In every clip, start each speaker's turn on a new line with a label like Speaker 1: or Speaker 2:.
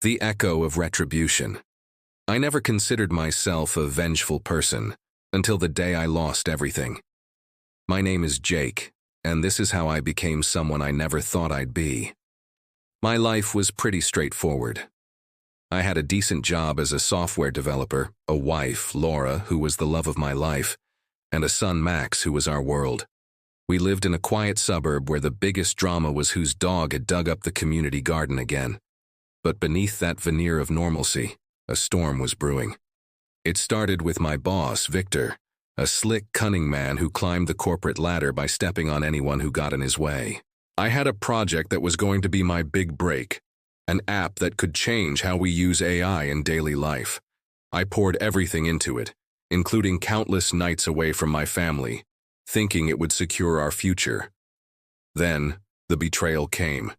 Speaker 1: The Echo of Retribution. I never considered myself a vengeful person until the day I lost everything. My name is Jake, and this is how I became someone I never thought I'd be. My life was pretty straightforward. I had a decent job as a software developer, a wife, Laura, who was the love of my life, and a son, Max, who was our world. We lived in a quiet suburb where the biggest drama was whose dog had dug up the community garden again. But beneath that veneer of normalcy, a storm was brewing. It started with my boss, Victor, a slick, cunning man who climbed the corporate ladder by stepping on anyone who got in his way. I had a project that was going to be my big break, an app that could change how we use AI in daily life. I poured everything into it, including countless nights away from my family, thinking it would secure our future. Then, the betrayal came.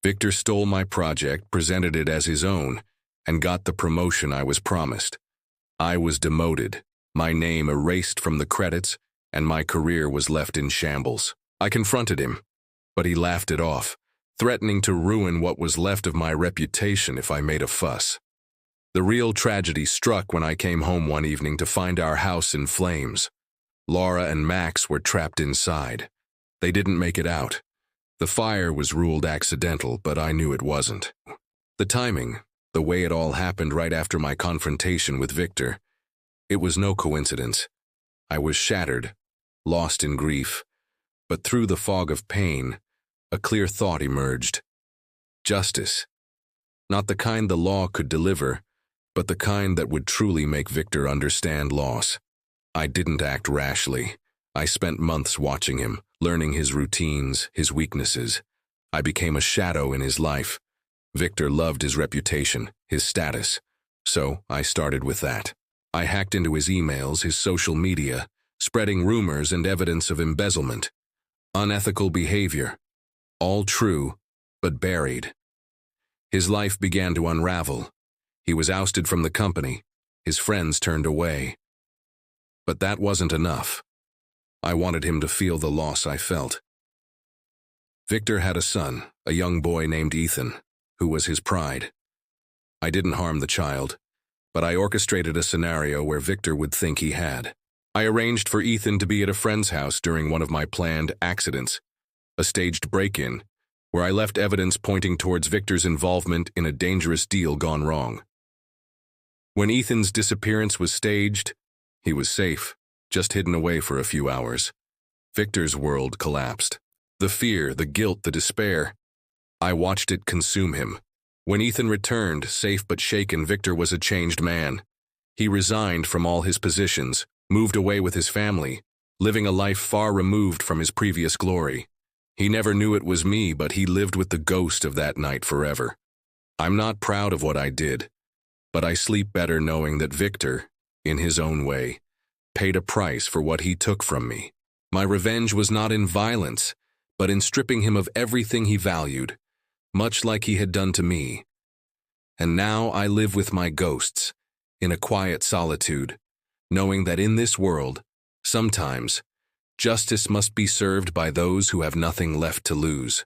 Speaker 1: Victor stole my project, presented it as his own, and got the promotion I was promised. I was demoted, my name erased from the credits, and my career was left in shambles. I confronted him, but he laughed it off, threatening to ruin what was left of my reputation if I made a fuss. The real tragedy struck when I came home one evening to find our house in flames. Laura and Max were trapped inside. They didn't make it out. The fire was ruled accidental, but I knew it wasn't. The timing, the way it all happened right after my confrontation with Victor, it was no coincidence. I was shattered, lost in grief, but through the fog of pain, a clear thought emerged. Justice. Not the kind the law could deliver, but the kind that would truly make Victor understand loss. I didn't act rashly. I spent months watching him, learning his routines, his weaknesses. I became a shadow in his life. Victor loved his reputation, his status. So I started with that. I hacked into his emails, his social media, spreading rumors and evidence of embezzlement. Unethical behavior. All true, but buried. His life began to unravel. He was ousted from the company. His friends turned away. But that wasn't enough. I wanted him to feel the loss I felt. Victor had a son, a young boy named Ethan, who was his pride. I didn't harm the child, but I orchestrated a scenario where Victor would think he had. I arranged for Ethan to be at a friend's house during one of my planned accidents, a staged break-in, where I left evidence pointing towards Victor's involvement in a dangerous deal gone wrong. When Ethan's disappearance was staged, he was safe, just hidden away for a few hours. Victor's world collapsed. The fear, the guilt, the despair. I watched it consume him. When Ethan returned, safe but shaken, Victor was a changed man. He resigned from all his positions, moved away with his family, living a life far removed from his previous glory. He never knew it was me, but he lived with the ghost of that night forever. I'm not proud of what I did, but I sleep better knowing that Victor, in his own way, paid a price for what he took from me. My revenge was not in violence, but in stripping him of everything he valued, much like he had done to me. And now I live with my ghosts, in a quiet solitude, knowing that in this world, sometimes, justice must be served by those who have nothing left to lose.